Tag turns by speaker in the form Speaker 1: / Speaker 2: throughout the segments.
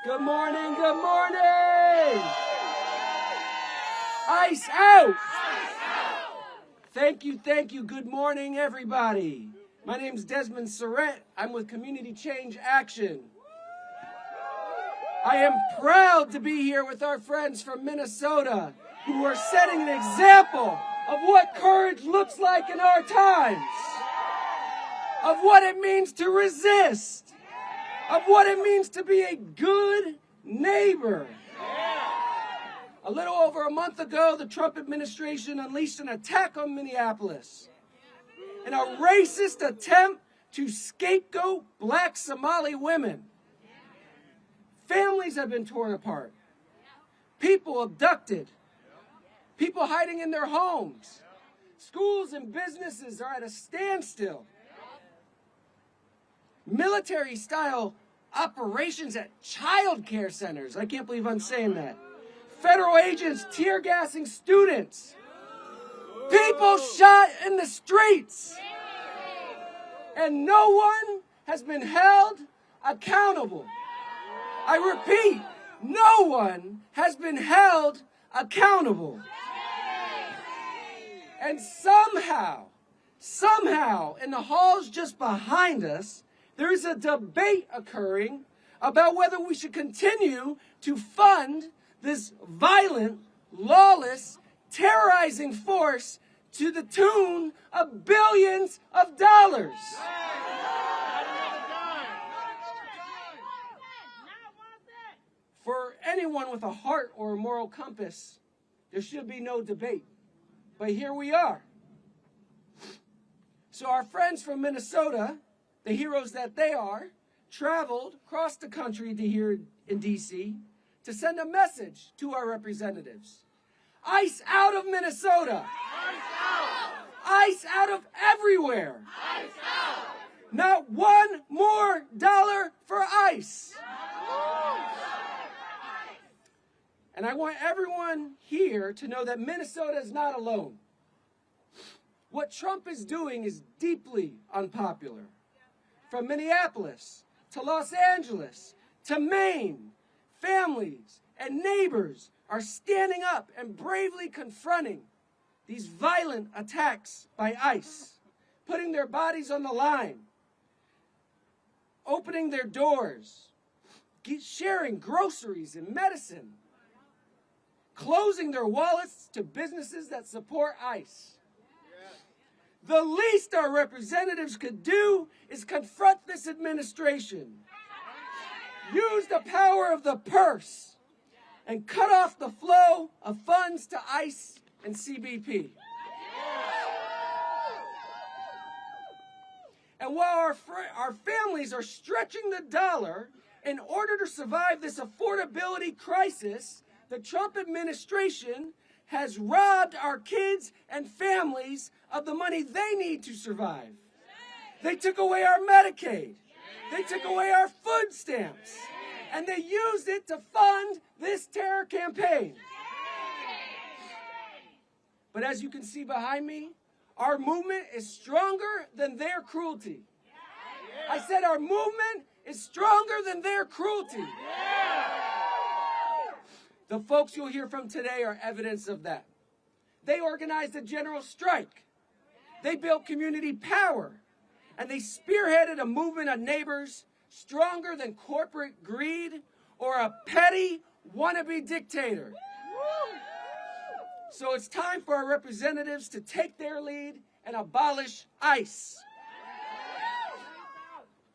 Speaker 1: Good morning, good morning! Ice out! Thank you, good morning everybody. My name's Desmond Surrett, I'm with Community Change Action. I am proud to be here with our friends from Minnesota who are setting an example of what courage looks like in our times, of what it means to resist, of what it means to be a good neighbor. A little over a month ago, the Trump administration unleashed an attack on Minneapolis in a racist attempt to scapegoat black Somali women. Families have been torn apart. People abducted. People hiding in their homes. Schools and businesses are at a standstill. Military-style operations at childcare centers. I can't believe I'm saying that. Federal agents tear-gassing students. People shot in the streets. And no one has been held accountable. I repeat, no one has been held accountable. And somehow, in the halls just behind us, there is a debate occurring about whether we should continue to fund this violent, lawless, terrorizing force to the tune of billions of dollars. For anyone with a heart or a moral compass, there should be no debate. But here we are. So our friends from Minnesota, the heroes that they are, traveled across the country to here in D.C. to send a message to our representatives. ICE out of Minnesota. ICE out. ICE out of everywhere. ICE out. Not one more dollar for ICE. And I want everyone here to know that Minnesota is not alone. What Trump is doing is deeply unpopular. From Minneapolis to Los Angeles to Maine, families and neighbors are standing up and bravely confronting these violent attacks by ICE, putting their bodies on the line, opening their doors, sharing groceries and medicine, closing their wallets to businesses that support ICE. The least our representatives could do is confront this administration, use the power of the purse, and cut off the flow of funds to ICE and CBP. And while our families are stretching the dollar in order to survive this affordability crisis, the Trump administration has robbed our kids and families of the money they need to survive. They took away our Medicaid. They took away our food stamps. And they used it to fund this terror campaign. But as you can see behind me, our movement is stronger than their cruelty. I said our movement is stronger than their cruelty. The folks you'll hear from today are evidence of that. They organized a general strike. They built community power. And they spearheaded a movement of neighbors stronger than corporate greed or a petty wannabe dictator. So it's time for our representatives to take their lead and abolish ICE.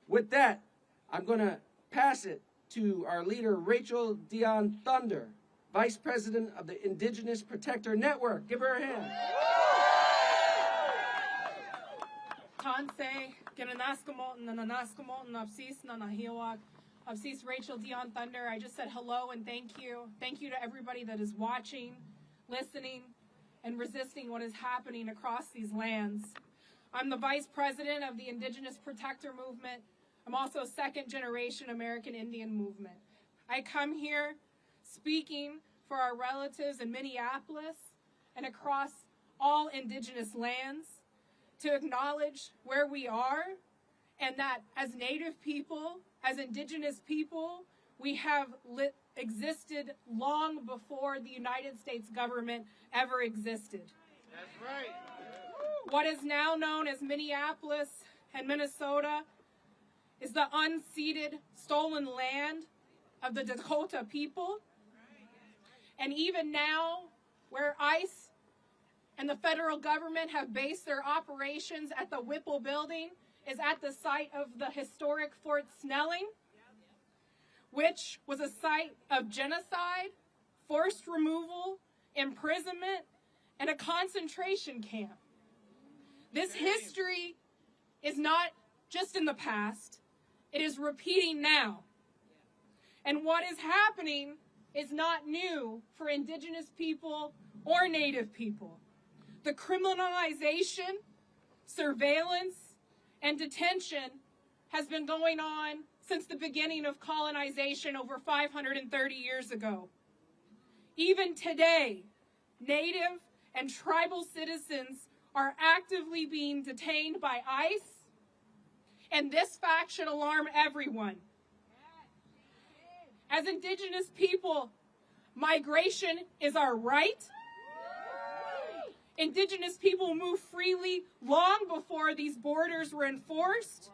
Speaker 1: With that, I'm going to pass it to our leader, Rachel Dion Thunder, Vice President of the Indigenous Protector Network. Give her a hand.
Speaker 2: Rachel Dion Thunder. I just said hello and thank you. Thank you to everybody that is watching, listening, and resisting what is happening across these lands. I'm the Vice President of the Indigenous Protector Movement. I'm also a second-generation American Indian movement. I come here speaking for our relatives in Minneapolis and across all Indigenous lands to acknowledge where we are and that as Native people, as Indigenous people, we have existed long before the United States government ever existed.
Speaker 3: That's right.
Speaker 2: What is now known as Minneapolis and Minnesota is the unceded, stolen land of the Dakota people. And even now, where ICE and the federal government have based their operations at the Whipple building is at the site of the historic Fort Snelling, which was a site of genocide forced removal, imprisonment, and a concentration camp. This history is not just in the past, it is repeating now. And what is happening is not new for Indigenous people or Native people. The criminalization, surveillance, and detention has been going on since the beginning of colonization over 530 years ago. Even today, Native and tribal citizens are actively being detained by ICE, and this fact should alarm everyone. As Indigenous people, migration is our right. Indigenous people moved freely long before these borders were enforced.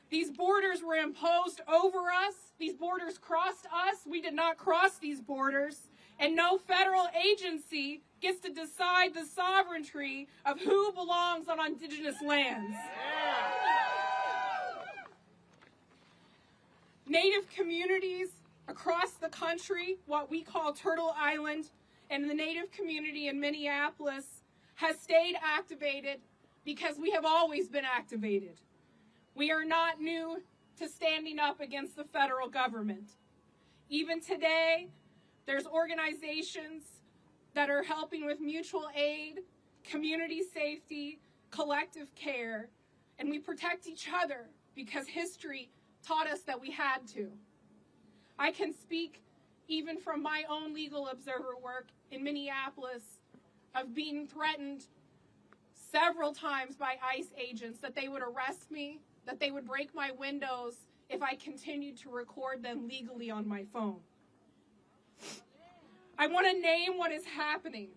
Speaker 2: These borders were imposed over us. These borders crossed us. We did not cross these borders. And no federal agency gets to decide the sovereignty of who belongs on Indigenous lands. Native communities across the country, what we call Turtle Island, and the Native community in Minneapolis has stayed activated because we have always been activated. We are not new to standing up against the federal government. Even today, there's organizations that are helping with mutual aid, community safety, collective care, and we protect each other because history taught us that we had to. I can speak even from my own legal observer work in Minneapolis of being threatened several times by ICE agents that they would arrest me, that they would break my windows if I continued to record them legally on my phone. I want to name what is happening.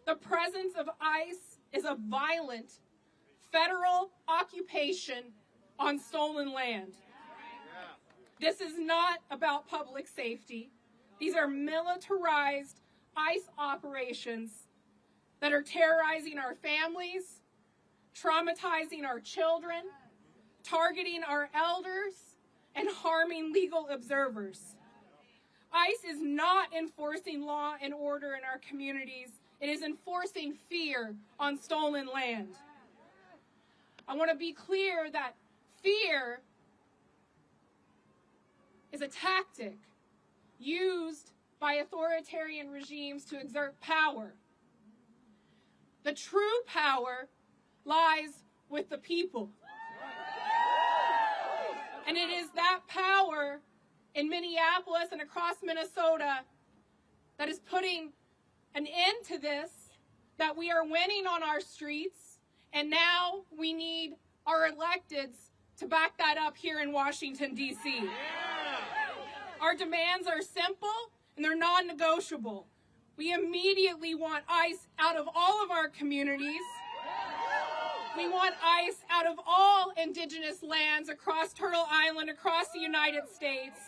Speaker 2: The presence of ICE is a violent federal occupation on stolen land. This is not about public safety. These are militarized ICE operations that are terrorizing our families, traumatizing our children, targeting our elders, and harming legal observers. ICE is not enforcing law and order in our communities. It is enforcing fear on stolen land. I want to be clear that fear is a tactic used by authoritarian regimes to exert power. The true power lies with the people. And it is that power in Minneapolis and across Minnesota that is putting an end to this, that we are winning on our streets, and now we need our electeds to back that up here in Washington, D.C. Our demands are simple and they're non-negotiable. We immediately want ICE out of all of our communities. We want ICE out of all Indigenous lands across Turtle Island, across the United States,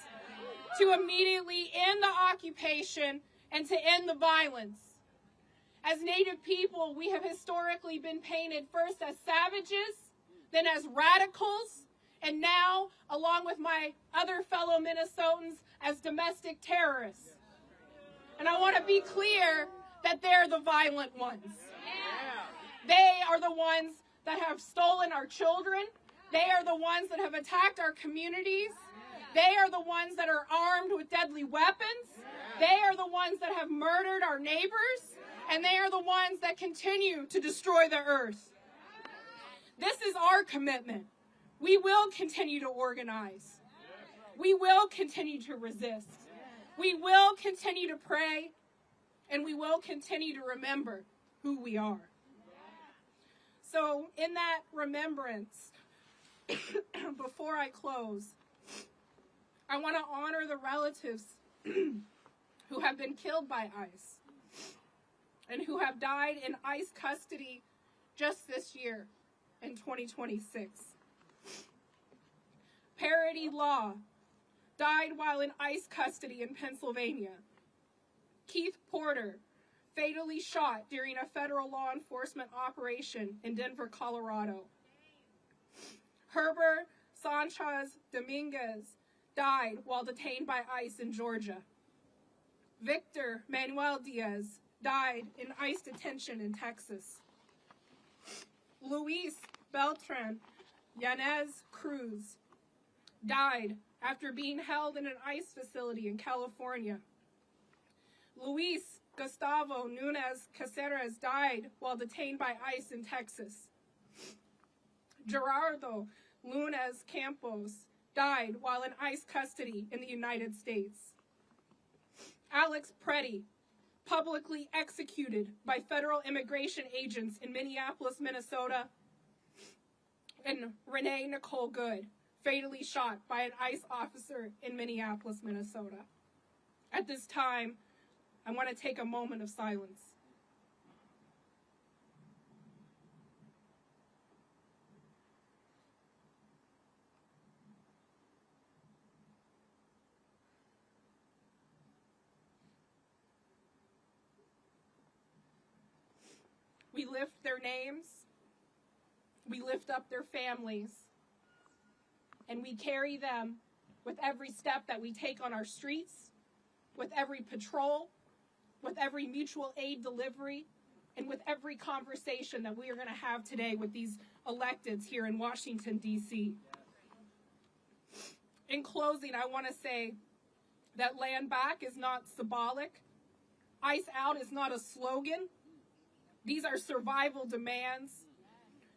Speaker 2: to immediately end the occupation and to end the violence. As Native people, we have historically been painted first as savages, then as radicals, and now, along with my other fellow Minnesotans, as domestic terrorists. And I want to be clear that they're the violent ones. They are the ones that have stolen our children. They are the ones that have attacked our communities. They are the ones that are armed with deadly weapons. They are the ones that have murdered our neighbors. And they are the ones that continue to destroy the earth. This is our commitment. We will continue to organize. We will continue to resist. We will continue to pray. And we will continue to remember who we are. So in that remembrance, before I close, I want to honor the relatives who have been killed by ICE and who have died in ICE custody just this year in 2026. Parity Law died while in ICE custody in Pennsylvania. Keith Porter, fatally shot during a federal law enforcement operation in Denver, Colorado. Herbert Sanchez Dominguez died while detained by ICE in Georgia. Victor Manuel Diaz died in ICE detention in Texas. Luis Beltran Yanez Cruz died after being held in an ICE facility in California. Luis Gustavo Nunez Caceres died while detained by ICE in Texas. Gerardo Lunes Campos died while in ICE custody in the United States. Alex Preddy, publicly executed by federal immigration agents in Minneapolis, Minnesota. And Renee Nicole Good, fatally shot by an ICE officer in Minneapolis, Minnesota. At this time, I want to take a moment of silence. We lift their names, we lift up their families, and we carry them with every step that we take on our streets, with every patrol, with every mutual aid delivery, and with every conversation that we are going to have today with these electeds here in Washington, D.C. In closing, I want to say that land back is not symbolic. ICE out is not a slogan. These are survival demands.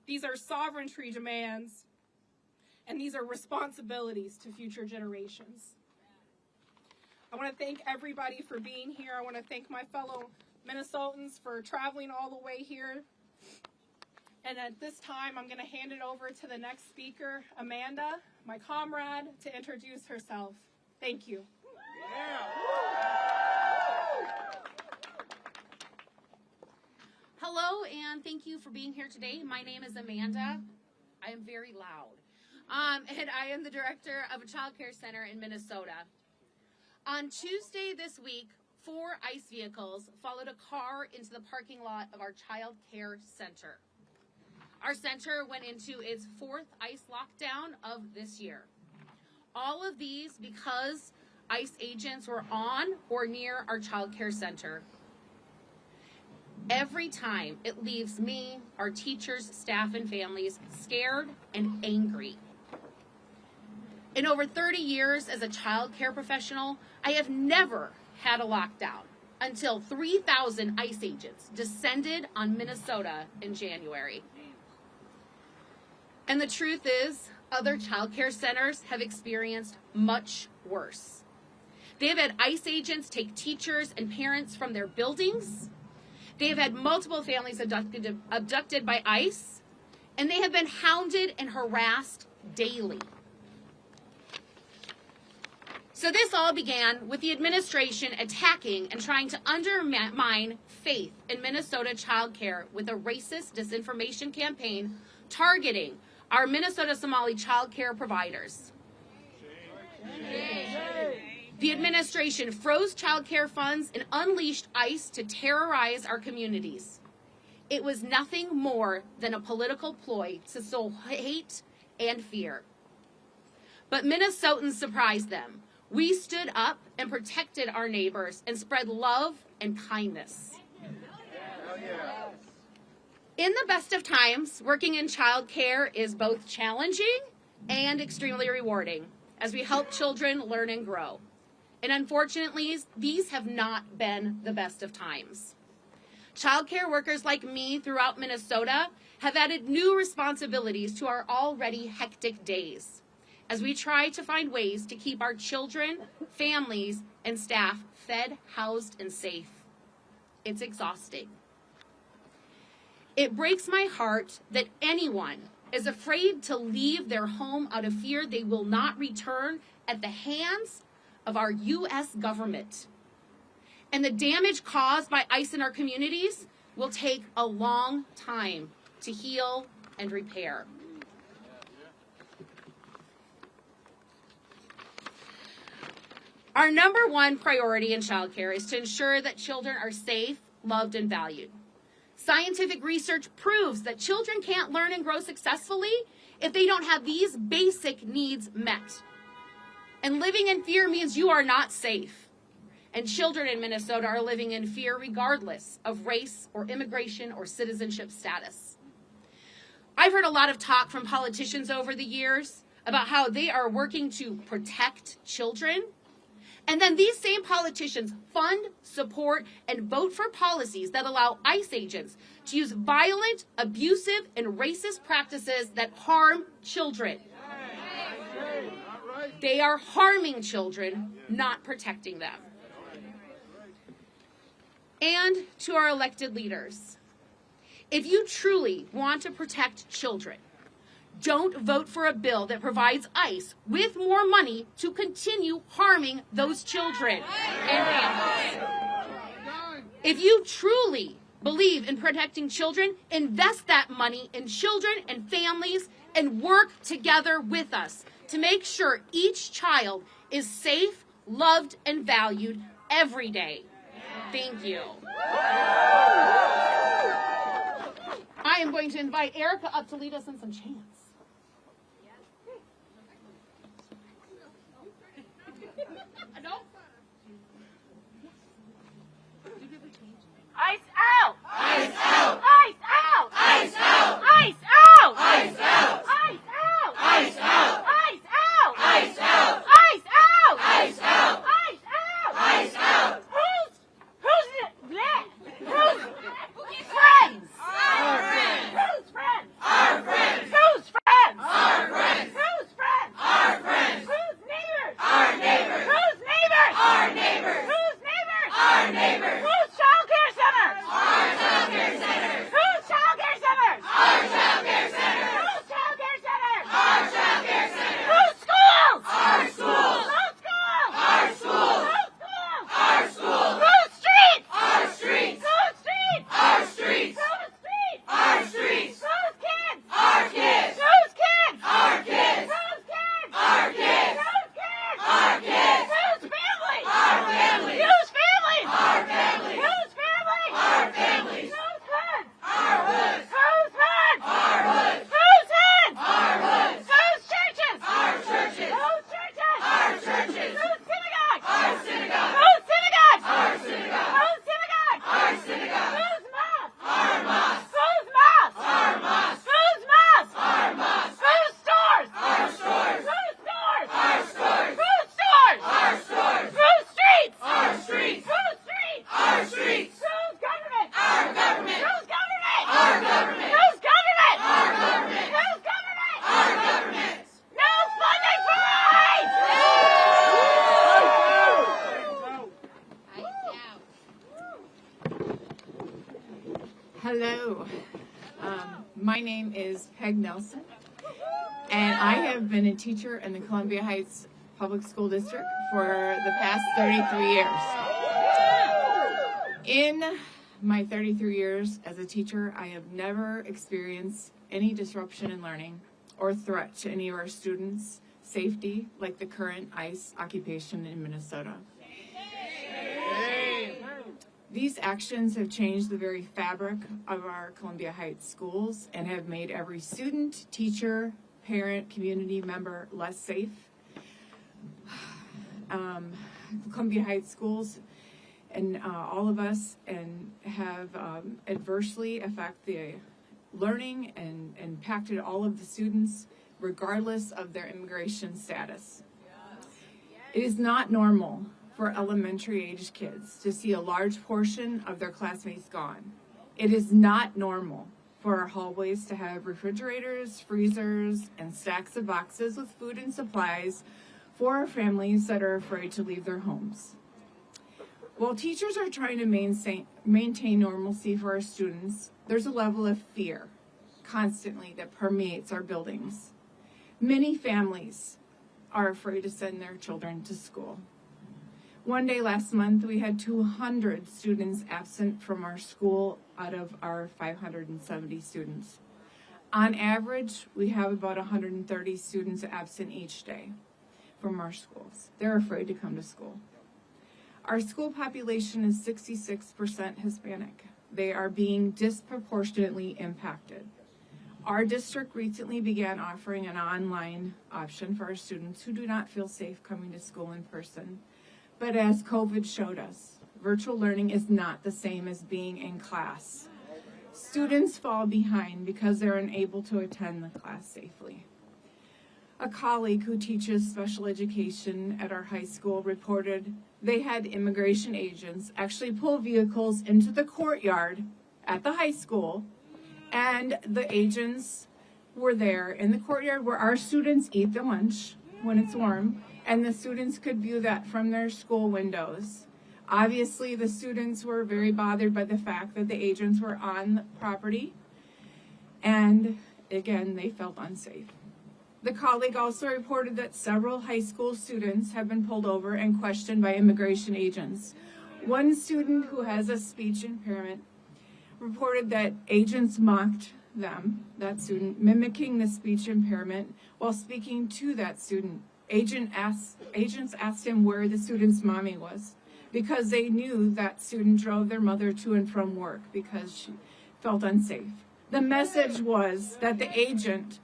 Speaker 2: These are sovereignty demands. And these are responsibilities to future generations. I want to thank everybody for being here. I want to thank my fellow Minnesotans for traveling all the way here. And at this time, I'm going to hand it over to the next speaker, Amanda, my comrade, to introduce herself. Thank you.
Speaker 3: Hello, and thank you for being here today. My name is Amanda. I am very loud. And I am the director of a childcare center in Minnesota. On Tuesday this week, 4 ICE vehicles followed a car into the parking lot of our childcare center. Our center went into its 4th ICE lockdown of this year. All of these because ICE agents were on or near our childcare center. Every time it leaves me, our teachers, staff, and families scared and angry. In over 30 years as a child care professional, I have never had a lockdown until 3,000 ICE agents descended on Minnesota in January. And the truth is, other child care centers have experienced much worse. They have had ICE agents take teachers and parents from their buildings. They have had multiple families abducted by ICE, and they have been hounded and harassed daily. So this all began with the administration attacking and trying to undermine faith in Minnesota childcare with a racist disinformation campaign targeting our Minnesota Somali childcare providers. The administration froze childcare funds and unleashed ICE to terrorize our communities. It was nothing more than a political ploy to sow hate and fear. But Minnesotans surprised them. We stood up and protected our neighbors and spread love and kindness. In the best of times, working in childcare is both challenging and extremely rewarding as we help children learn and grow. And unfortunately, these have not been the best of times. Childcare workers like me throughout Minnesota have added new responsibilities to our already hectic days as we try to find ways to keep our children, families, and staff fed, housed, and safe. It's exhausting. It breaks my heart that anyone is afraid to leave their home out of fear they will not return at the hands of our U.S. government. And the damage caused by ICE in our communities will take a long time to heal and repair. Our number one priority in childcare is to ensure that children are safe, loved, and valued. Scientific research proves that children can't learn and grow successfully if they don't have these basic needs met. And living in fear means you are not safe. And children in Minnesota are living in fear regardless of race or immigration or citizenship status. I've heard a lot of talk from politicians over the years about how they are working to protect children. And then these same politicians fund, support, and vote for policies that allow ICE agents to use violent, abusive, and racist practices that harm children. They are harming children, not protecting them. And to our elected leaders, if you truly want to protect children, don't vote for a bill that provides ICE with more money to continue harming those children and families. If you truly believe in protecting children, invest that money in children and families and work together with us to make sure each child is safe, loved, and valued every day. Thank you. I am going to invite Erica up to lead us in some chants.
Speaker 4: Ice out!
Speaker 5: Ice out!
Speaker 4: Ice out!
Speaker 5: Ice out!
Speaker 4: Ice out!
Speaker 5: Ice out!
Speaker 4: Ice out!
Speaker 5: Ice out!
Speaker 4: Ice out!
Speaker 5: Ice out!
Speaker 4: Ice out!
Speaker 5: Ice out!
Speaker 4: Ice out!
Speaker 5: Ice out!
Speaker 4: Who's friends?
Speaker 5: Our friends!
Speaker 4: Who's friends?
Speaker 5: Our friends!
Speaker 4: Who's friends?
Speaker 5: Our friends!
Speaker 4: Who's friends?
Speaker 5: Our friends!
Speaker 4: Who's neighbors?
Speaker 5: Our neighbors!
Speaker 4: Who's neighbors?
Speaker 5: Our neighbors!
Speaker 4: Who's neighbors?
Speaker 5: Our neighbors!
Speaker 4: Who's childcare centers?
Speaker 5: Our childcare centers!
Speaker 4: Who's childcare centers?
Speaker 5: Our childcare centers!
Speaker 4: Who's childcare centers?
Speaker 5: Our childcare centers!
Speaker 4: Who's schools?
Speaker 5: Our schools!
Speaker 4: Who's schools?
Speaker 5: Our schools!
Speaker 4: Who's schools?
Speaker 5: Our schools!
Speaker 4: Who's streets?
Speaker 5: Our streets!
Speaker 4: Who's streets?
Speaker 5: Our streets!
Speaker 4: Who's streets?
Speaker 5: Our streets!
Speaker 4: Who's kids?
Speaker 5: Our kids!
Speaker 4: Who's kids?
Speaker 5: Our kids!
Speaker 4: Who's kids?
Speaker 5: Our kids!
Speaker 4: Who's kids?
Speaker 5: Our kids!
Speaker 4: Whose families?
Speaker 5: Our families!
Speaker 4: Whose families?
Speaker 5: Our families!
Speaker 4: Whose families?
Speaker 5: Our families!
Speaker 4: Whose hoods?
Speaker 5: Our hoods!
Speaker 4: Whose hoods?
Speaker 5: Our hoods!
Speaker 4: Whose hoods?
Speaker 5: Our hoods!
Speaker 4: Whose churches?
Speaker 5: Our churches!
Speaker 4: Whose churches?
Speaker 5: Our churches!
Speaker 4: Whose synagogues?
Speaker 5: Our synagogues!
Speaker 4: Whose synagogues?
Speaker 5: Our synagogues!
Speaker 4: Whose synagogues?
Speaker 5: Our synagogues!
Speaker 4: Whose mosques?
Speaker 5: Our mosques!
Speaker 4: Whose mosques?
Speaker 5: Our mosques!
Speaker 4: Whose mosques?
Speaker 5: Our mosques!
Speaker 4: Whose stores?
Speaker 5: Our stores!
Speaker 4: Whose stores?
Speaker 5: Our stores!
Speaker 4: Whose stores?
Speaker 5: Our stores!
Speaker 4: Whose streets?
Speaker 5: Our streets!
Speaker 4: Whose streets?
Speaker 5: Our streets!
Speaker 4: Whose government?
Speaker 5: Our government!
Speaker 4: Whose government?
Speaker 5: Our government!
Speaker 4: Whose government?
Speaker 5: Our government!
Speaker 4: Whose government?
Speaker 5: Our government!
Speaker 4: No funding for ICE!
Speaker 6: Hello, my name is Peg Nelson, and I have been a teacher in the Columbia Heights Public School District for the past 33 years. In my 33 years as a teacher, I have never experienced any disruption in learning or threat to any of our students' safety like the current ICE occupation in Minnesota. These actions have changed the very fabric of our Columbia Heights schools and have made every student, teacher, parent, community member less safe. Columbia Heights schools and all of us have adversely affected the learning and impacted all of the students regardless of their immigration status. It is not normal for elementary age kids to see a large portion of their classmates gone. It is not normal for our hallways to have refrigerators, freezers, and stacks of boxes with food and supplies for our families that are afraid to leave their homes. While teachers are trying to maintain normalcy for our students, there's a level of fear constantly that permeates our buildings. Many families are afraid to send their children to school. One day last month, we had 200 students absent from our school out of our 570 students. On average, we have about 130 students absent each day from our schools. They're afraid to come to school. Our school population is 66% Hispanic. They are being disproportionately impacted. Our district recently began offering an online option for our students who do not feel safe coming to school in person. But as COVID showed us, virtual learning is not the same as being in class. Students fall behind because they're unable to attend the class safely. A colleague who teaches special education at our high school reported they had immigration agents actually pull vehicles into the courtyard at the high school, and the agents were there in the courtyard where our students eat their lunch when it's warm, and the students could view that from their school windows. Obviously, the students were very bothered by the fact that the agents were on the property, and again, they felt unsafe. The colleague also reported that several high school students have been pulled over and questioned by immigration agents. One student who has a speech impairment reported that agents mocked them, that student, mimicking the speech impairment while speaking to that student. Agents asked him where the student's mommy was because they knew that student drove their mother to and from work because she felt unsafe. The message was that the agent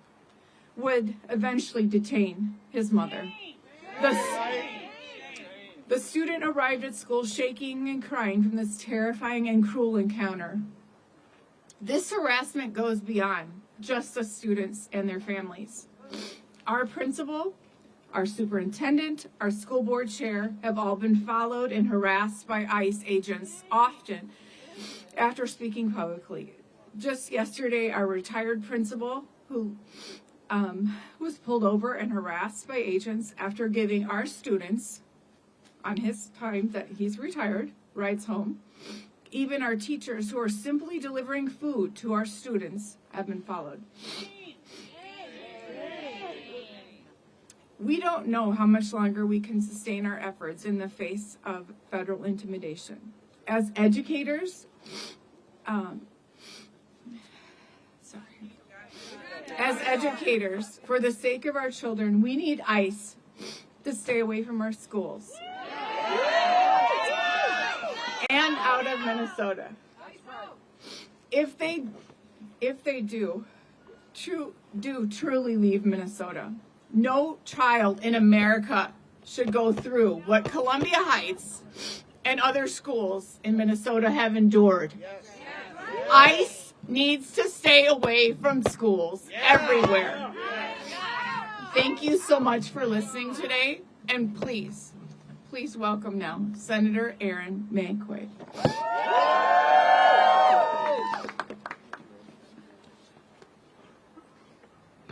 Speaker 6: would eventually detain his mother. The student arrived at school shaking and crying from this terrifying and cruel encounter. This harassment goes beyond just the students and their families. Our principal, our superintendent, our school board chair have all been followed and harassed by ICE agents often after speaking publicly. Just yesterday, our retired principal, who was pulled over and harassed by agents after giving our students, on his time that he's retired, rides home. Even our teachers who are simply delivering food to our students have been followed. We don't know how much longer we can sustain our efforts in the face of federal intimidation. As educators, for the sake of our children, we need ICE to stay away from our schools and out of Minnesota. If they do truly leave Minnesota, no child in America should go through what Columbia Heights and other schools in Minnesota have endured. ICE needs to stay away from schools everywhere. Thank you so much for listening today, and please welcome now Senator Erin May Quaid.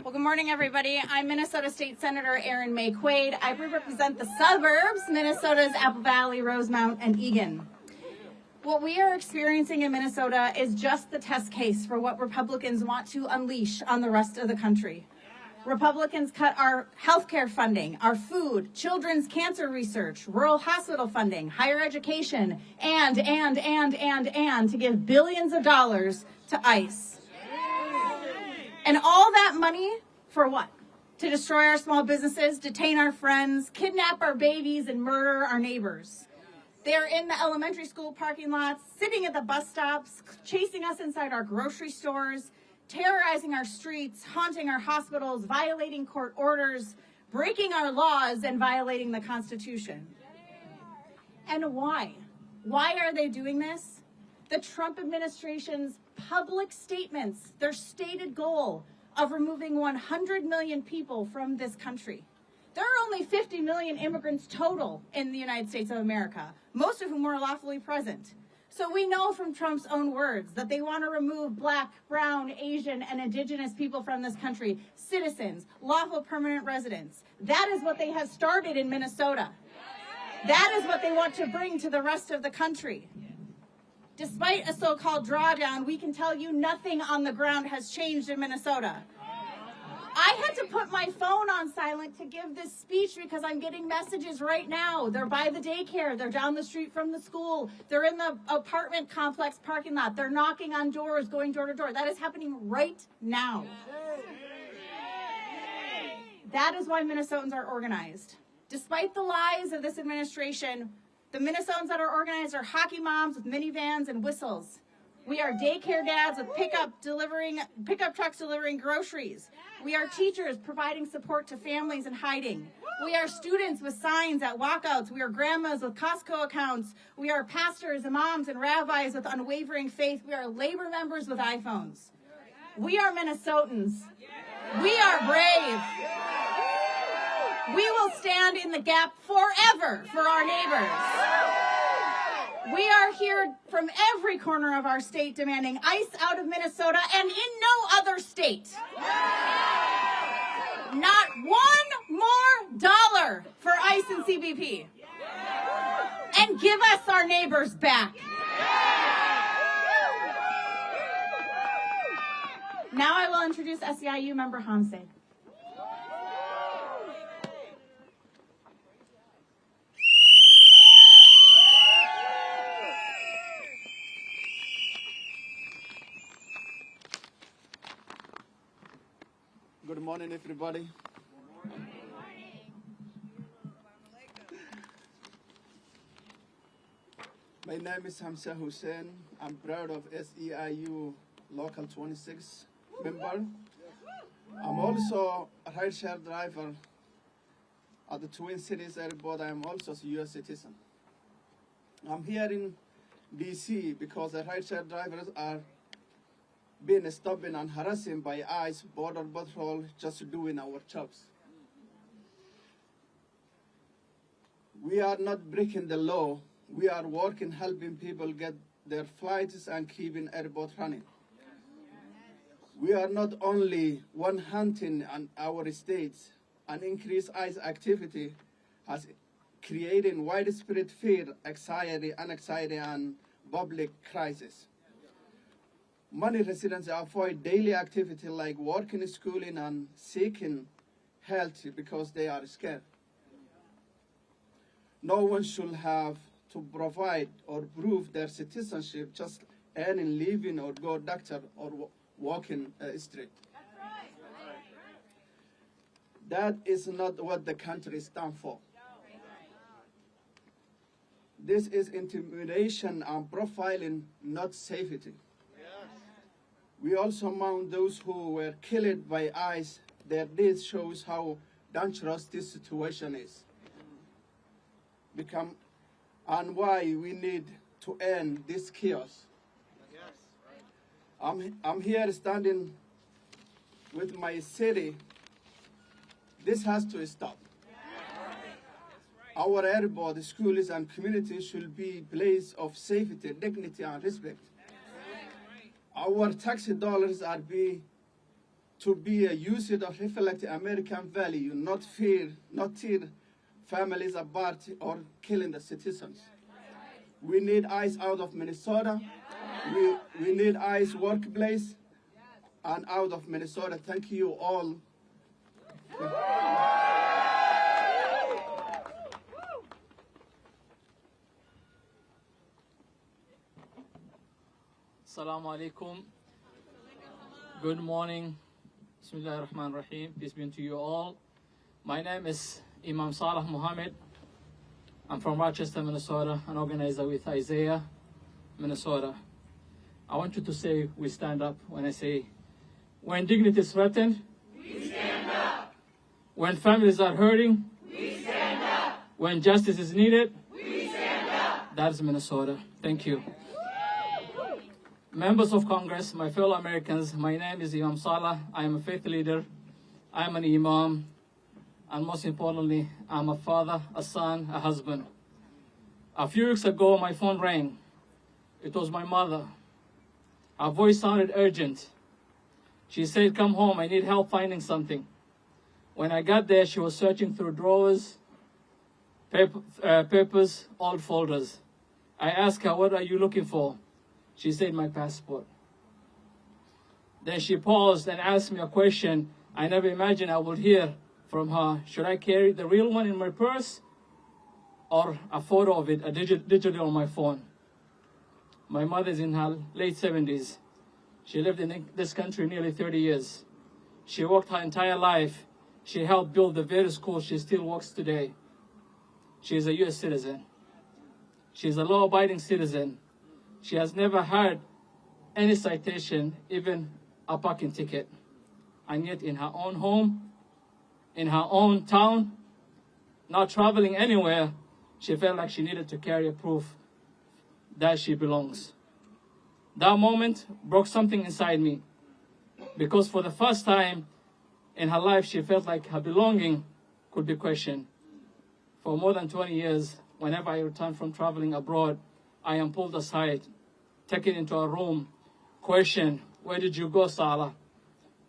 Speaker 7: Well, good morning, everybody. I'm Minnesota State Senator Erin May Quaid. I represent the suburbs, Minnesota's Apple Valley, Rosemount, and Eagan. What we are experiencing in Minnesota is just the test case for what Republicans want to unleash on the rest of the country. Republicans cut our healthcare funding, our food, children's cancer research, rural hospital funding, higher education, and to give billions of dollars to ICE. And all that money for what? To destroy our small businesses, detain our friends, kidnap our babies, and murder our neighbors. They're in the elementary school parking lots, sitting at the bus stops, chasing us inside our grocery stores, terrorizing our streets, haunting our hospitals, violating court orders, breaking our laws, and violating the Constitution. And why? Why are they doing this? The Trump administration's public statements, their stated goal of removing 100 million people from this country. There are only 50 million immigrants total in the United States of America, most of whom are lawfully present. So we know from Trump's own words that they want to remove Black, Brown, Asian, and Indigenous people from this country, citizens, lawful permanent residents. That is what they have started in Minnesota. That is what they want to bring to the rest of the country. Despite a so-called drawdown, we can tell you nothing on the ground has changed in Minnesota. I had to put my phone on silent to give this speech because I'm getting messages right now. They're by the daycare. They're down the street from the school. They're in the apartment complex parking lot. They're knocking on doors, going door to door. That is happening right now. That is why Minnesotans are organized. Despite the lies of this administration, the Minnesotans that are organized are hockey moms with minivans and whistles. We are daycare dads with pickup trucks delivering groceries. We are teachers providing support to families in hiding. We are students with signs at walkouts. We are grandmas with Costco accounts. We are pastors, imams, and rabbis with unwavering faith. We are labor members with iPhones. We are Minnesotans. We are brave. We will stand in the gap forever for our neighbors. We are here from every corner of our state demanding ICE out of Minnesota and in no other state. Not one more dollar for ICE and CBP. And give us our neighbors back. Now I will introduce SEIU member Hamse.
Speaker 8: Good morning, everybody. My name is Hamza Hussein. I'm proud of SEIU Local 26 member. I'm also a rideshare driver at the Twin Cities Airport. I'm also a U.S. citizen. I'm here in D.C. because the rideshare drivers are being stopped and harassed by ICE, Border Patrol, just doing our jobs. We are not breaking the law. We are working, helping people get their flights and keeping airport running. We are not only one hunting on our states, and increased ICE activity has created widespread fear, anxiety, and public crisis. Many residents avoid daily activity like working, schooling, and seeking health because they are scared. No one should have to provide or prove their citizenship just earning living or go doctor or walking street. That is not what the country stands for. This is intimidation and profiling, not safety. We also mourn those who were killed by ICE. Their death shows how dangerous this situation is. And why we need to end this chaos. I'm here standing with my city. This has to stop. Our airport, schools, and communities should be a place of safety, dignity, and respect. Our tax dollars are to be used to reflect American value, not tear families apart or killing the citizens. We need ICE out of Minnesota. We need ICE workplace and out of Minnesota. Thank you all.
Speaker 9: Assalamu alaikum. Good morning. Bismillah ar-Rahman ar-Rahim. Peace be unto you all. My name is Imam Salah Muhammad. I'm from Rochester, Minnesota, an organizer with Isaiah, Minnesota. I want you to say, we stand up when I say, when dignity is threatened,
Speaker 5: We stand up.
Speaker 9: When families are hurting,
Speaker 5: We stand up.
Speaker 9: when justice is needed,
Speaker 5: We stand up.
Speaker 9: that is Minnesota. Thank you. Members of Congress, my fellow Americans, my name is Imam Salah. I am a faith leader. I am an imam. And most importantly, I'm a father, a son, a husband. A few weeks ago, my phone rang. It was my mother. Her voice sounded urgent. She said, come home, I need help finding something. When I got there, she was searching through drawers, papers, old folders. I asked her, what are you looking for? She said, my passport. Then she paused and asked me a question I never imagined I would hear from her. Should I carry the real one in my purse or a photo of it, digitally on my phone? My mother is in her late 70s. She lived in this country nearly 30 years. She worked her entire life. She helped build the very school she still works today. She is a U.S. citizen. She is a law-abiding citizen. She has never had any citation, even a parking ticket. And yet in her own home, in her own town, not traveling anywhere, she felt like she needed to carry a proof that she belongs. That moment broke something inside me, because for the first time in her life, she felt like her belonging could be questioned. For more than 20 years, whenever I return from traveling abroad, I am pulled aside, taken into a room, questioned, where did you go, Salah?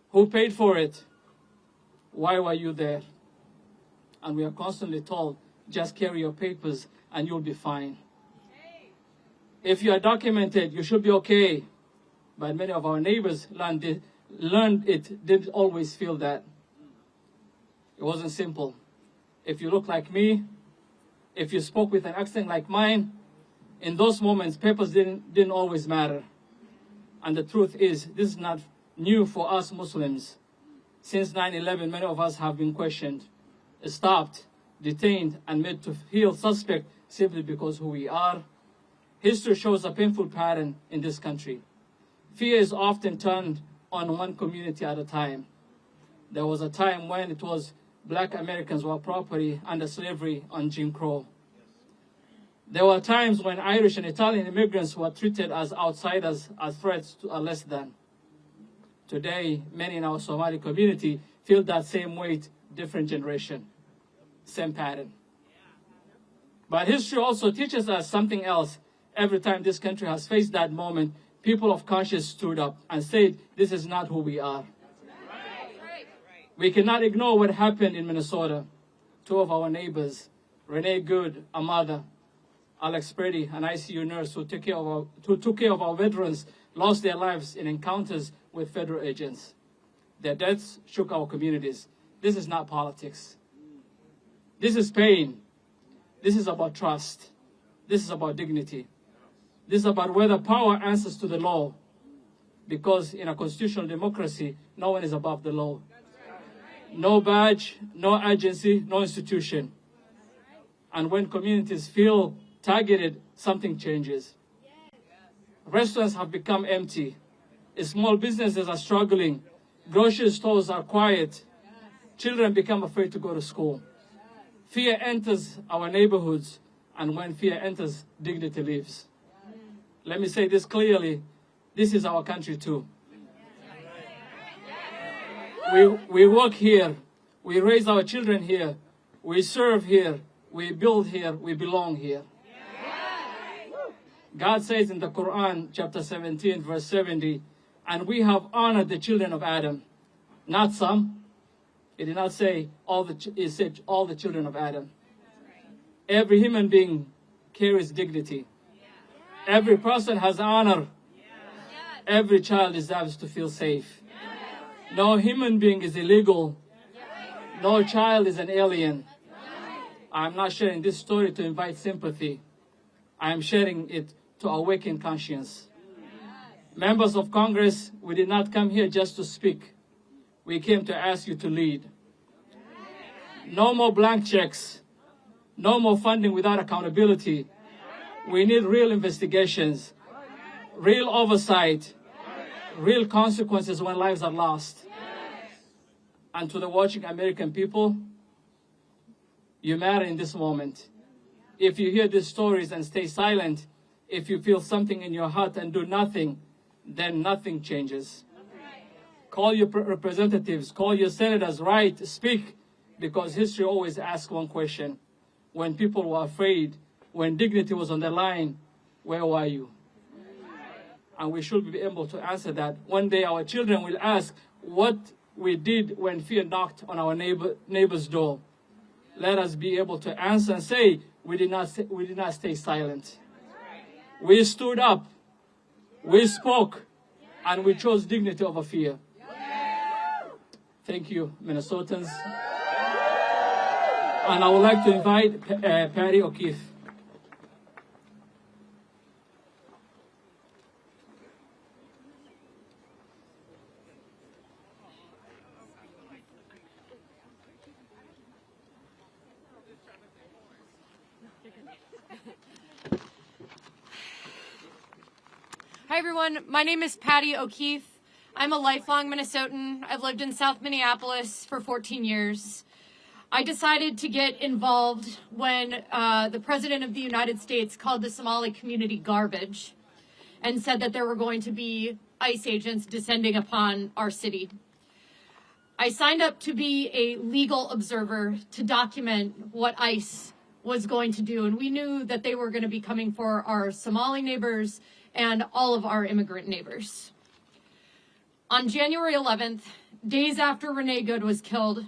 Speaker 9: Who paid for it? Why were you there? And we are constantly told, just carry your papers and you'll be fine. If you are documented, you should be okay. But many of our neighbors learned it, didn't always feel that. It wasn't simple. If you look like me, if you spoke with an accent like mine, in those moments, papers didn't always matter. And the truth is, this is not new for us Muslims. Since 9/11, many of us have been questioned, stopped, detained, and made to feel suspect simply because who we are. History shows a painful pattern in this country. Fear is often turned on one community at a time. There was a time when it was Black Americans were property under slavery on Jim Crow. There were times when Irish and Italian immigrants were treated as outsiders, as threats to a less than. Today, many in our Somali community feel that same weight, different generation, same pattern. But history also teaches us something else. Every time this country has faced that moment, people of conscience stood up and said, this is not who we are. We cannot ignore what happened in Minnesota. Two of our neighbors, Renee Good, a mother, Alex Brady, an ICU nurse who took care of our veterans, lost their lives in encounters with federal agents. Their deaths shook our communities. This is not politics. This is pain. This is about trust. This is about dignity. This is about whether power answers to the law. Because in a constitutional democracy, no one is above the law. No badge, no agency, no institution. And when communities feel targeted, something changes. Restaurants have become empty. Small businesses are struggling. Grocery stores are quiet. Children become afraid to go to school. Fear enters our neighborhoods, and when fear enters, dignity leaves. Let me say this clearly. This is our country too. We work here. We raise our children here. We serve here. We build here. We belong here. God says in the Quran, chapter 17, verse 70, and we have honored the children of Adam, not some. It did not say it said all the children of Adam. Every human being carries dignity. Every person has honor. Every child deserves to feel safe. No human being is illegal. No child is an alien. I'm not sharing this story to invite sympathy. I am sharing it to awaken conscience. Members of Congress, we did not come here just to speak. We came to ask you to lead. No more blank checks. No more funding without accountability. We need real investigations, real oversight, real consequences when lives are lost. And to the watching American people, you matter in this moment. If you hear these stories and stay silent, if you feel something in your heart and do nothing, then nothing changes. Call your representatives, call your senators, write, speak, because history always asks one question. When people were afraid, when dignity was on the line, where were you? And we should be able to answer that. One day our children will ask what we did when fear knocked on our neighbor's door. Let us be able to answer and say, we did not stay silent. We stood up, we spoke, and we chose dignity over fear. Thank you, Minnesotans. And I would like to invite Patty O'Keefe.
Speaker 10: Hi Hi, everyone. My name is Patty O'Keefe. I'm a lifelong Minnesotan. I've lived in South Minneapolis for 14 years. I decided to get involved when the President of the United States called the Somali community garbage and said that there were going to be ICE agents descending upon our city. I signed up to be a legal observer to document what ICE was going to do, and we knew that they were going to be coming for our Somali neighbors and all of our immigrant neighbors. On January 11th, days after Renee Good was killed,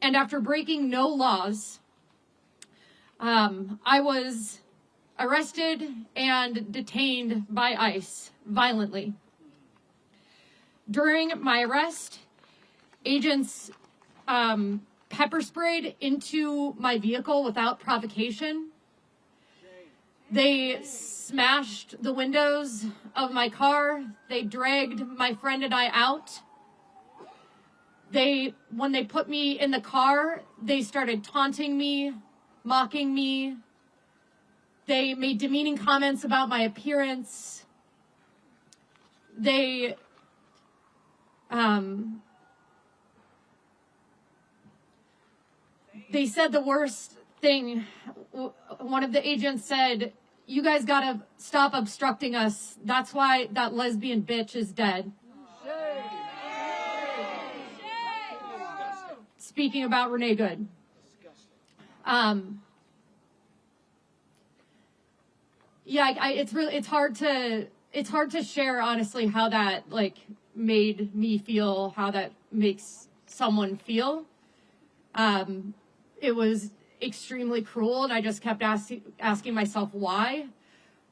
Speaker 10: and after breaking no laws, I was arrested and detained by ICE violently. During my arrest, agents pepper sprayed into my vehicle without provocation. They smashed the windows of my car. They dragged my friend and I out. When they put me in the car, they started taunting me, mocking me. They made demeaning comments about my appearance. They said the worst thing. One of the agents said, "You guys gotta stop obstructing us. That's why that lesbian bitch is dead." Speaking about Renee Good. It's hard to share honestly how that made me feel, how that makes someone feel. It was extremely cruel, and I just kept asking myself why.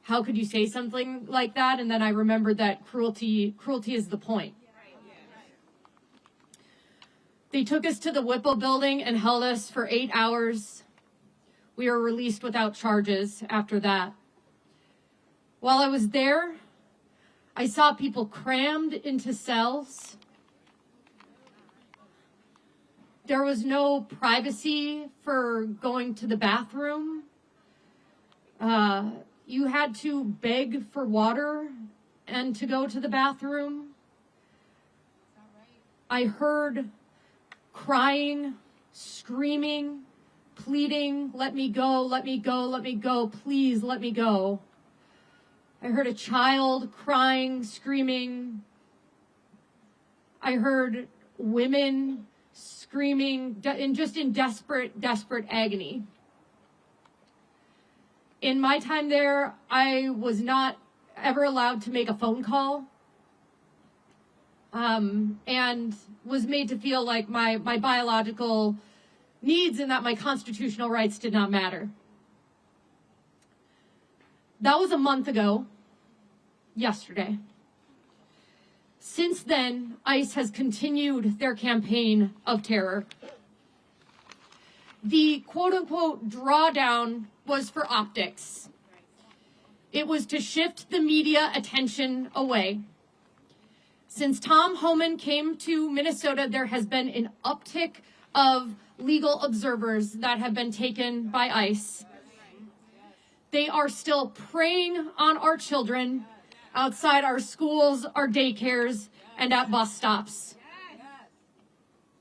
Speaker 10: How could you say something like that? And then I remembered that cruelty is the point. They took us to the Whipple building and held us for 8 hours. We were released without charges after that. While I was there, I saw people crammed into cells. There was no privacy for going to the bathroom. You had to beg for water and to go to the bathroom. I heard crying, screaming, pleading, "Let me go, let me go, let me go, please let me go." I heard a child crying, screaming. I heard women screaming in desperate agony. In my time there, I was not ever allowed to make a phone call, and was made to feel like my biological needs and that my constitutional rights did not matter. That was a month ago, yesterday. Since then, ICE has continued their campaign of terror. The quote-unquote drawdown was for optics. It was to shift the media attention away. Since Tom Homan came to Minnesota, there has been an uptick of legal observers that have been taken by ICE. They are still preying on our children outside our schools, our daycares, and at bus stops.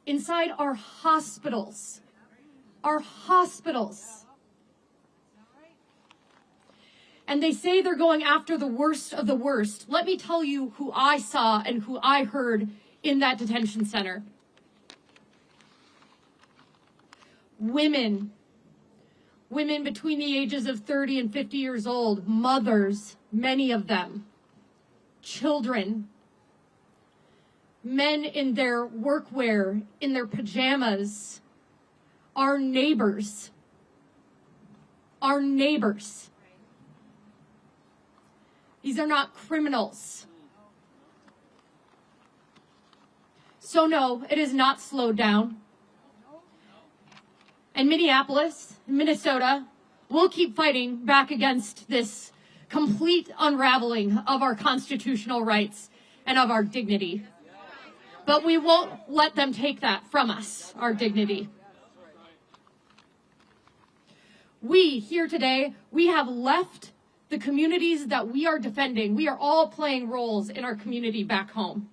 Speaker 10: Inside our hospitals. Our hospitals. And they say they're going after the worst of the worst. Let me tell you who I saw and who I heard in that detention center. Women between the ages of 30 and 50 years old, mothers, many of them, children, men in their workwear, in their pajamas, our neighbors. These are not criminals. So no, it is not slowed down. And Minneapolis, Minnesota, will keep fighting back against this complete unraveling of our constitutional rights and of our dignity. But we won't let them take that from us, our dignity. We here today, we have left the communities that we are defending. We are all playing roles in our community back home.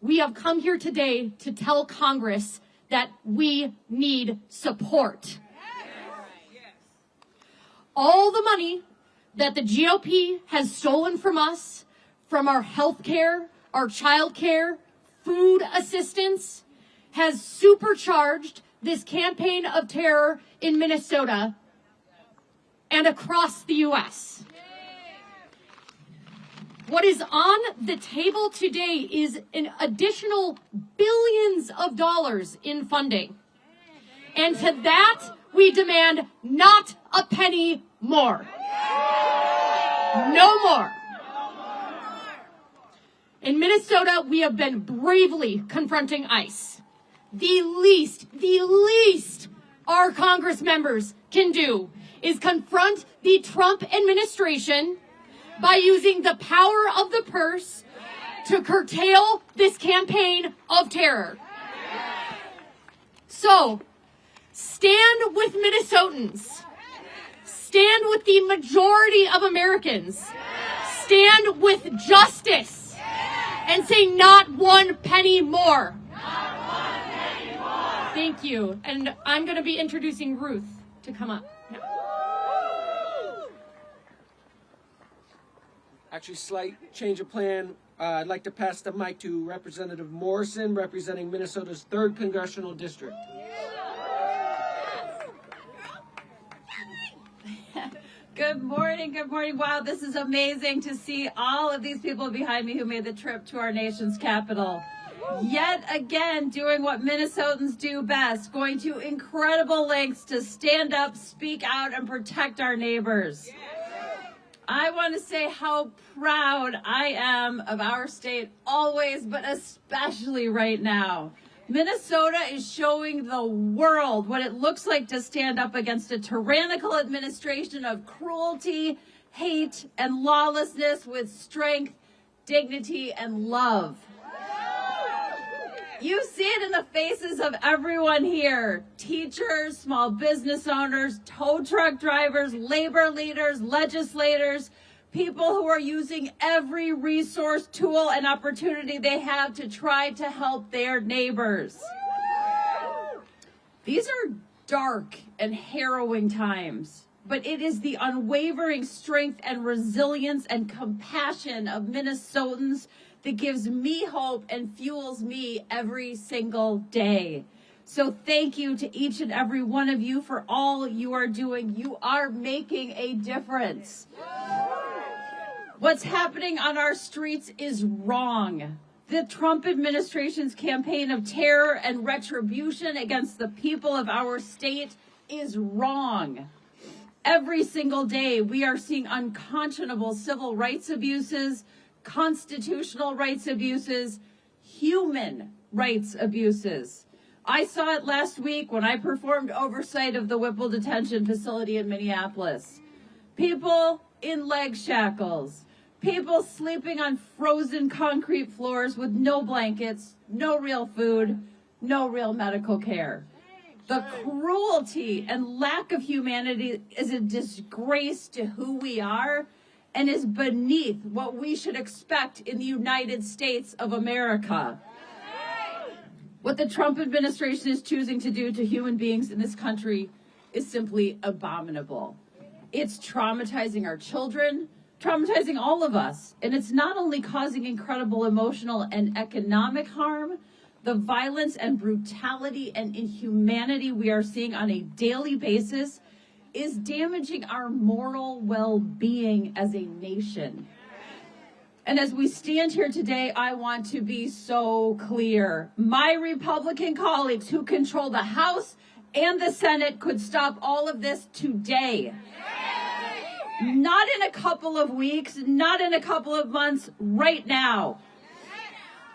Speaker 10: We have come here today to tell Congress that we need support. All the money that the GOP has stolen from us, from our health care, our childcare, food assistance, has supercharged this campaign of terror in Minnesota and across the U.S. What is on the table today is an additional billions of dollars in funding. And to that, we demand not a penny more. No more. In Minnesota, we have been bravely confronting ICE. The least our Congress members can do is confront the Trump administration by using the power of the purse to curtail this campaign of terror. So, stand with Minnesotans. Stand with the majority of Americans. Stand with justice. And say not one penny more. Thank you. And I'm going to be introducing Ruth to come up now.
Speaker 1: Actually, slight change of plan. I'd like to pass the mic to Representative Morrison, representing Minnesota's 3rd Congressional District.
Speaker 11: Good morning, good morning. Wow, this is amazing to see all of these people behind me who made the trip to our nation's capital. Yet again, doing what Minnesotans do best, going to incredible lengths to stand up, speak out, and protect our neighbors. I want to say how proud I am of our state always, but especially right now. Minnesota is showing the world what it looks like to stand up against a tyrannical administration of cruelty, hate, and lawlessness with strength, dignity, and love. You see it in the faces of everyone here. Teachers, small business owners, tow truck drivers, labor leaders, legislators, people who are using every resource, tool, and opportunity they have to try to help their neighbors. These are dark and harrowing times, but it is the unwavering strength and resilience and compassion of Minnesotans that gives me hope and fuels me every single day. So thank you to each and every one of you for all you are doing. You are making a difference. What's happening on our streets is wrong. The Trump administration's campaign of terror and retribution against the people of our state is wrong. Every single day, we are seeing unconscionable civil rights abuses, constitutional rights abuses, human rights abuses. I saw it last week when I performed oversight of the Whipple detention facility in Minneapolis. People in leg shackles, people sleeping on frozen concrete floors with no blankets, no real food, no real medical care. The cruelty and lack of humanity is a disgrace to who we are and is beneath what we should expect in the United States of America. What the Trump administration is choosing to do to human beings in this country is simply abominable. It's traumatizing our children, traumatizing all of us, and it's not only causing incredible emotional and economic harm, the violence and brutality and inhumanity we are seeing on a daily basis is damaging our moral well-being as a nation. And as we stand here today, I want to be so clear. My Republican colleagues who control the House and the Senate could stop all of this today. Not in a couple of weeks, not in a couple of months, right now.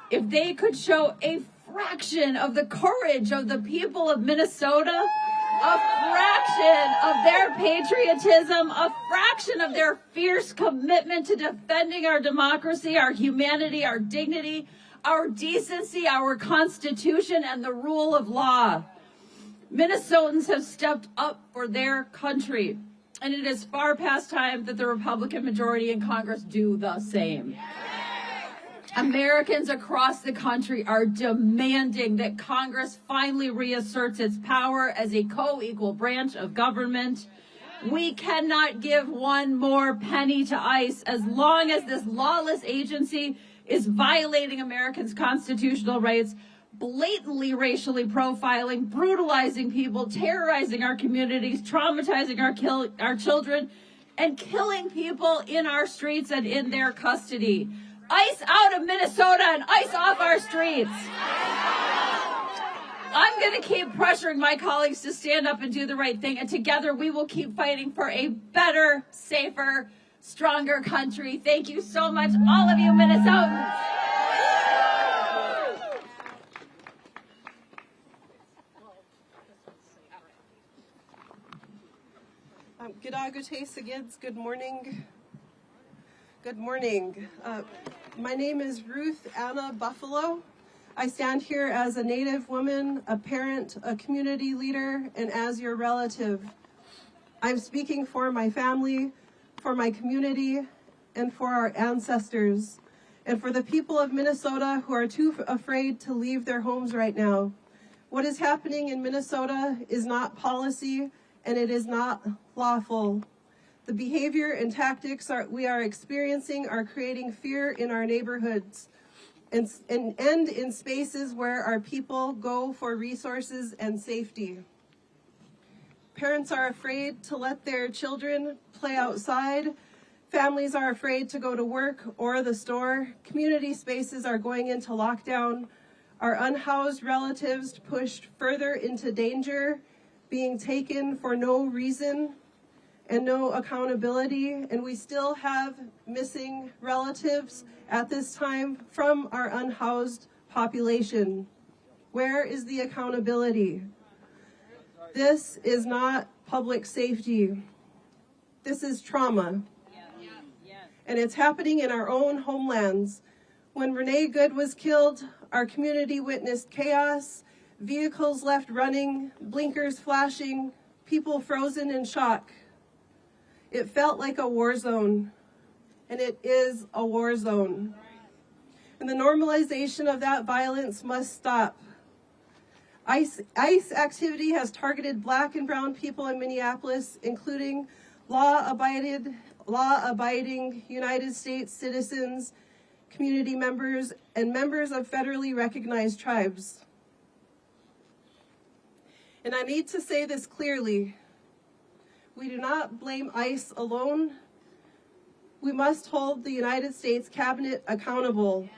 Speaker 11: If they could show a fraction of the courage of the people of Minnesota, a fraction of their patriotism, a fraction of their fierce commitment to defending our democracy, our humanity, our dignity, our decency, our Constitution, and the rule of law. Minnesotans have stepped up for their country. And it is far past time that the Republican majority in Congress do the same. Americans across the country are demanding that Congress finally reasserts its power as a co-equal branch of government. We cannot give one more penny to ICE as long as this lawless agency is violating Americans' constitutional rights, blatantly racially profiling, brutalizing people, terrorizing our communities, traumatizing our children, and killing people in our streets and in their custody. ICE out of Minnesota and ICE off our streets. I'm going to keep pressuring my colleagues to stand up and do the right thing, and together we will keep fighting for a better, safer, stronger country. Thank you so much, all of you Minnesotans.
Speaker 12: Good morning. Good morning. My name is Ruth Anna Buffalo. I stand here as a Native woman, a parent, a community leader, and as your relative. I'm speaking for my family, for my community, and for our ancestors, and for the people of Minnesota who are too afraid to leave their homes right now. What is happening in Minnesota is not policy, and it is not lawful. The behavior and tactics we are experiencing are creating fear in our neighborhoods and in spaces where our people go for resources and safety. Parents are afraid to let their children play outside. Families are afraid to go to work or the store. Community spaces are going into lockdown. Our unhoused relatives pushed further into danger, being taken for no reason and no accountability, and we still have missing relatives at this time from our unhoused population. Where is the accountability? This is not public safety. This is trauma. And it's happening in our own homelands. When Renee Good was killed, our community witnessed chaos, vehicles left running, blinkers flashing, people frozen in shock. It felt like a war zone, and it is a war zone. And the normalization of that violence must stop. ICE activity has targeted Black and brown people in Minneapolis, including law-abiding United States citizens, community members, and members of federally recognized tribes. And I need to say this clearly. We do not blame ICE alone. We must hold the United States Cabinet accountable.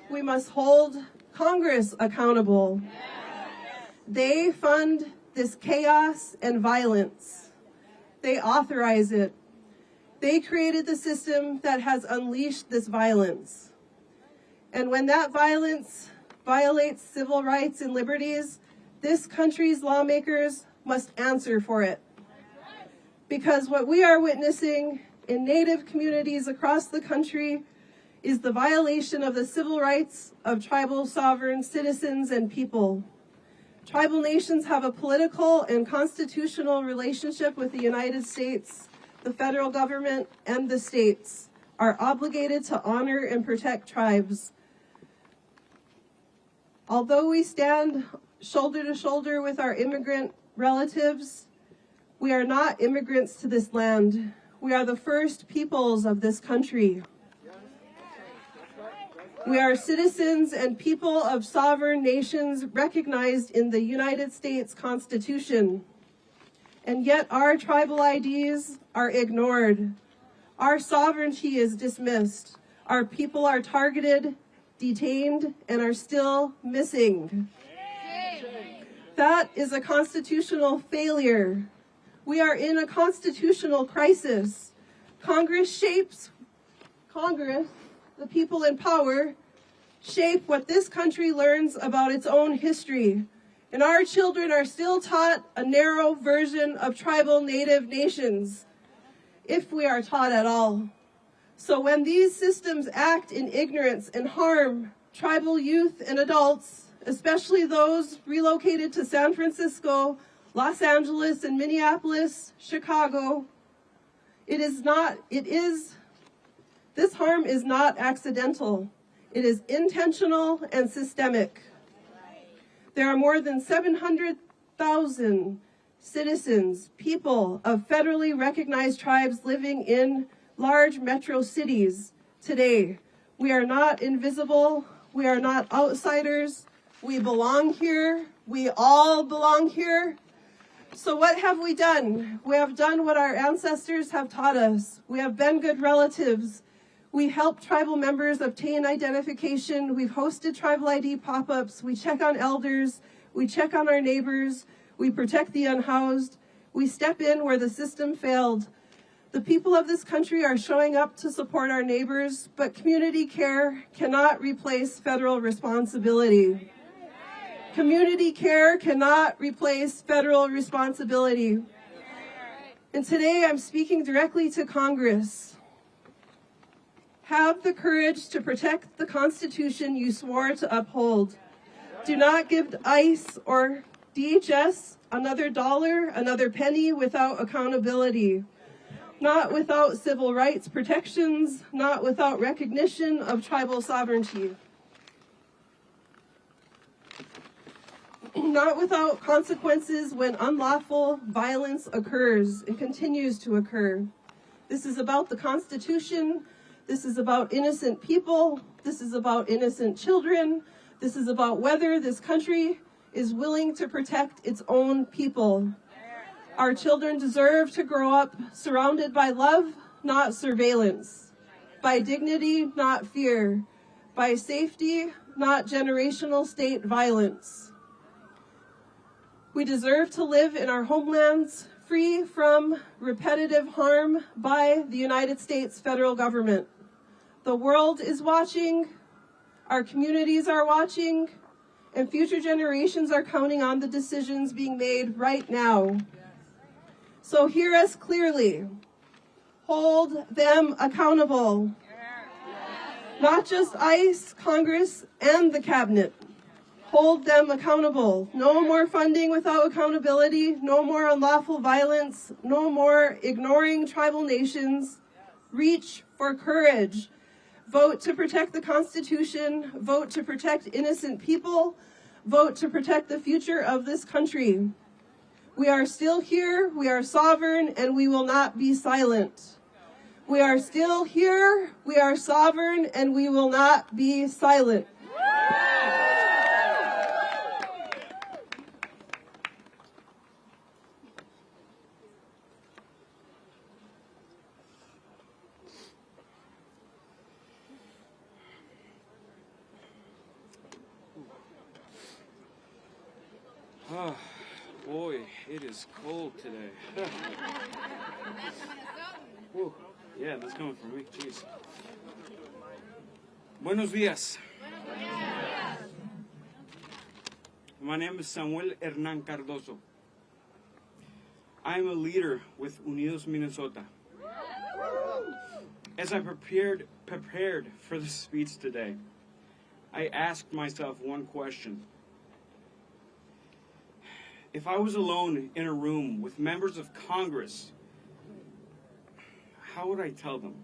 Speaker 12: We must hold Congress accountable. They fund this chaos and violence. They authorize it. They created the system that has unleashed this violence. And when that violence violates civil rights and liberties, this country's lawmakers must answer for it. Because what we are witnessing in Native communities across the country is the violation of the civil rights of tribal sovereign citizens and people. Tribal nations have a political and constitutional relationship with the United States. The federal government and the states are obligated to honor and protect tribes. Although we stand shoulder to shoulder with our immigrant relatives, we are not immigrants to this land. We are the first peoples of this country. We are citizens and people of sovereign nations recognized in the United States Constitution. And yet our tribal IDs are ignored. Our sovereignty is dismissed. Our people are targeted, detained, and are still missing. That is a constitutional failure. We are in a constitutional crisis. Congress, the people in power, shape what this country learns about its own history. And our children are still taught a narrow version of tribal Native nations, if we are taught at all. So when these systems act in ignorance and harm tribal youth and adults, especially those relocated to San Francisco, Los Angeles and Minneapolis, Chicago. This harm is not accidental. It is intentional and systemic. There are more than 700,000 citizens, people of federally recognized tribes living in large metro cities today. We are not invisible. We are not outsiders. We belong here. We all belong here. So what have we done? We have done what our ancestors have taught us. We have been good relatives. We helped tribal members obtain identification. We've hosted tribal ID pop-ups. We check on elders. We check on our neighbors. We protect the unhoused. We step in where the system failed. The people of this country are showing up to support our neighbors, but community care cannot replace federal responsibility. Community care cannot replace federal responsibility. And today I'm speaking directly to Congress. Have the courage to protect the Constitution you swore to uphold. Do not give ICE or DHS another dollar, another penny without accountability. Not without civil rights protections, not without recognition of tribal sovereignty. Not without consequences when unlawful violence occurs and continues to occur. This is about the Constitution. This is about innocent people. This is about innocent children. This is about whether this country is willing to protect its own people. Our children deserve to grow up surrounded by love, not surveillance. By dignity, not fear. By safety, not generational state violence. We deserve to live in our homelands free from repetitive harm by the United States federal government. The world is watching, our communities are watching, and future generations are counting on the decisions being made right now. So hear us clearly. Hold them accountable. Not just ICE, Congress, and the cabinet. Hold them accountable. No more funding without accountability. No more unlawful violence. No more ignoring tribal nations. Reach for courage. Vote to protect the Constitution. Vote to protect innocent people. Vote to protect the future of this country. We are still here. We are sovereign, and we will not be silent. We are still here. We are sovereign, and we will not be silent.
Speaker 13: Oh, boy, it is cold today. Whew. Yeah, that's coming from me. Jeez. Buenos días. My name is Samuel Hernan Cardoso. I am a leader with Unidos Minnesota. As I prepared for this speech today, I asked myself one question. If I was alone in a room with members of Congress, how would I tell them?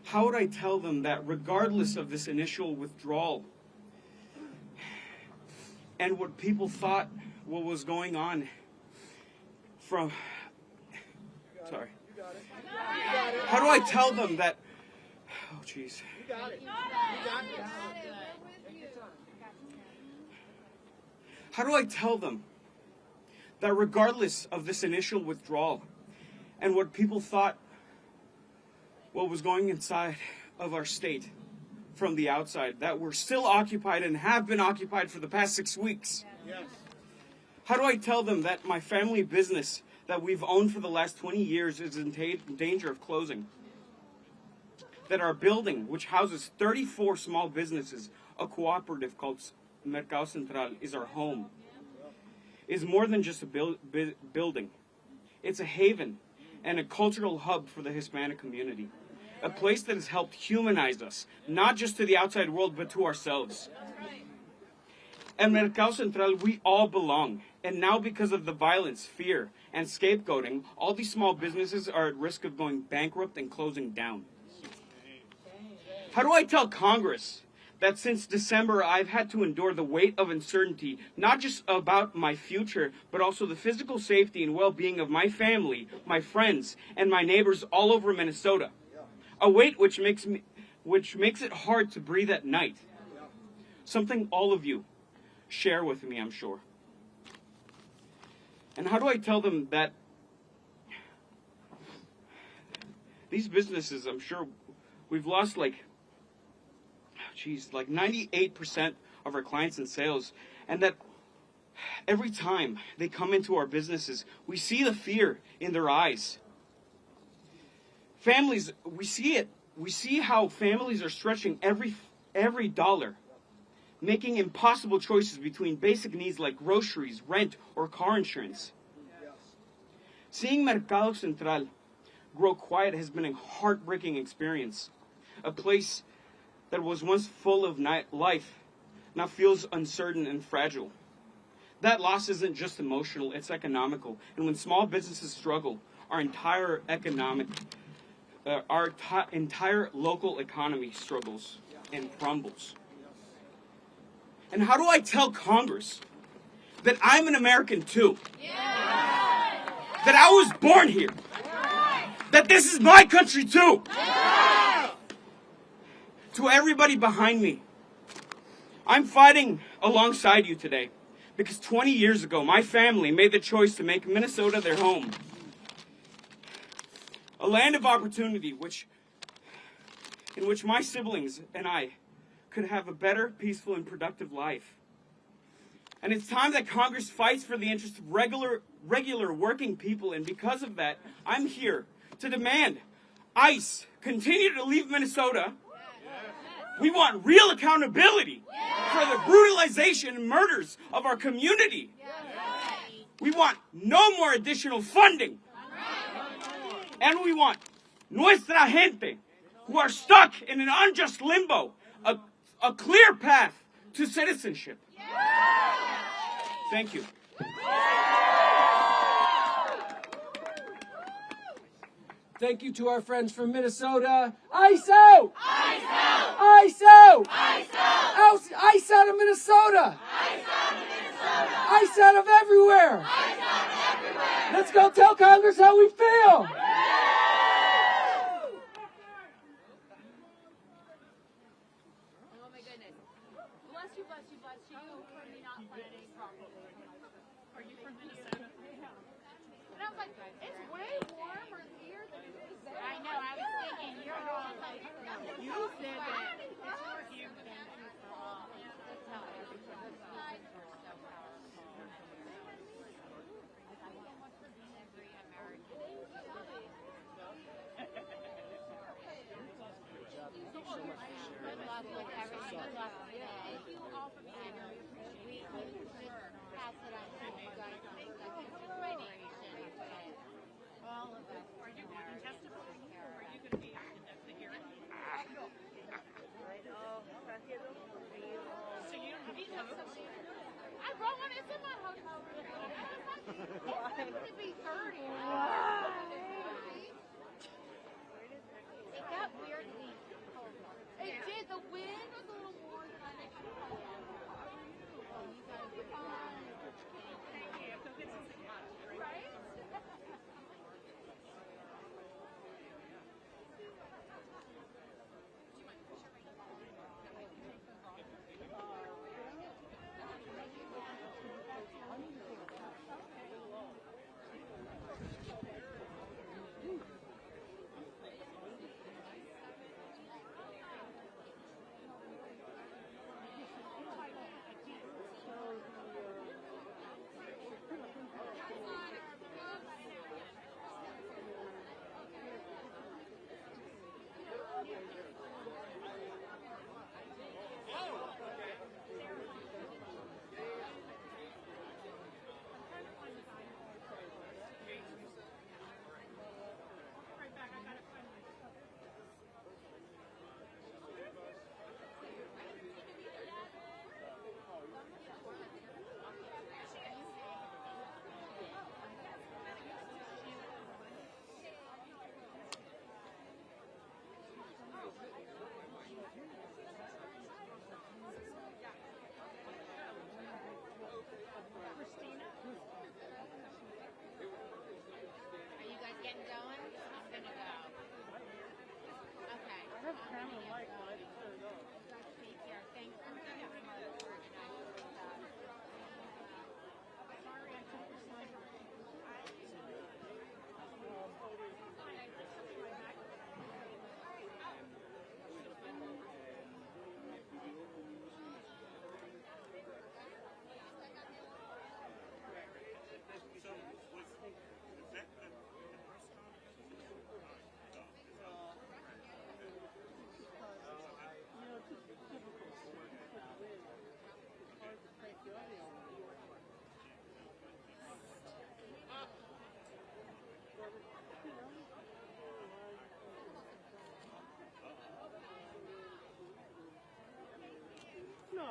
Speaker 13: How would I tell them that regardless of this initial withdrawal and what people thought what was going on from... Sorry. How do I tell them that... Oh, jeez. How do I tell them that regardless of this initial withdrawal and what people thought what was going inside of our state from the outside, that we're still occupied and have been occupied for the past 6 weeks? Yes. How do I tell them that my family business that we've owned for the last 20 years is in danger of closing? That our building, which houses 34 small businesses, a cooperative called Mercado Central, is our home, is more than just a building. It's a haven and a cultural hub for the Hispanic community. A place that has helped humanize us, not just to the outside world, but to ourselves. At Mercado Central, we all belong, And now because of the violence, fear, and scapegoating, all these small businesses are at risk of going bankrupt and closing down. How do I tell Congress that since December I've had to endure the weight of uncertainty, not just about my future, but also the physical safety and well-being of my family, my friends, and my neighbors all over Minnesota? A weight which makes it hard to breathe at night. Something all of you share with me, I'm sure. And how do I tell them that these businesses, I'm sure we've lost like 98% of our clients in sales, and that every time they come into our businesses, we see the fear in their eyes. Families, we see it. We see how families are stretching every dollar, making impossible choices between basic needs like groceries, rent, or car insurance. Seeing Mercado Central grow quiet has been a heartbreaking experience. A place that was once full of life now feels uncertain and fragile. That loss isn't just emotional, it's economical. And when small businesses struggle, our entire local economy struggles and crumbles. And how do I tell Congress that I'm an American too? That I was born here? That this is my country too? To everybody behind me, I'm fighting alongside you today because 20 years ago, my family made the choice to make Minnesota their home. A land of opportunity in which my siblings and I could have a better, peaceful, and productive life. And it's time that Congress fights for the interests of regular working people, and because of that, I'm here to demand ICE continue to leave Minnesota. We want real accountability for the brutalization and murders of our community. We want no more additional funding. And we want nuestra gente, who are stuck in an unjust limbo, a clear path to citizenship. Thank you.
Speaker 1: Thank you to our friends from Minnesota. ICE out! ICE out! ICE out! ICE out! ICE out of Minnesota! ICE out of Minnesota! ICE out of everywhere! ICE out of everywhere! Let's go tell Congress how we feel!
Speaker 3: Oh my goodness. Bless you, bless you, bless you for me not planning properly. Are you from Minnesota? And I was like, it's way warmer here than it is there. I know, I was thinking, you're all like, you said that. You tell everything. So powerful. I want to be every American. Good luck with everything. Good luck. Thank you all for being here. We just pass it on to you guys on the second generation. All of us. Are you going to testify? Or are you going to be at the hearing? So you don't need those? I brought one. It's in my hotel room. It's supposed to be 30. It got weirdly cold. It did. The wind was a little more than I expected. Oh, you guys are fine. Thank you. Go get something hot. Right?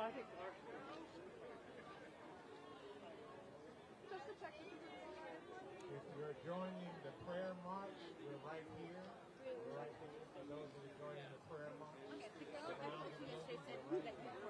Speaker 14: If you're joining the prayer march, we're right here. We're right here. For those that are joining the prayer march, around the building, we're right here.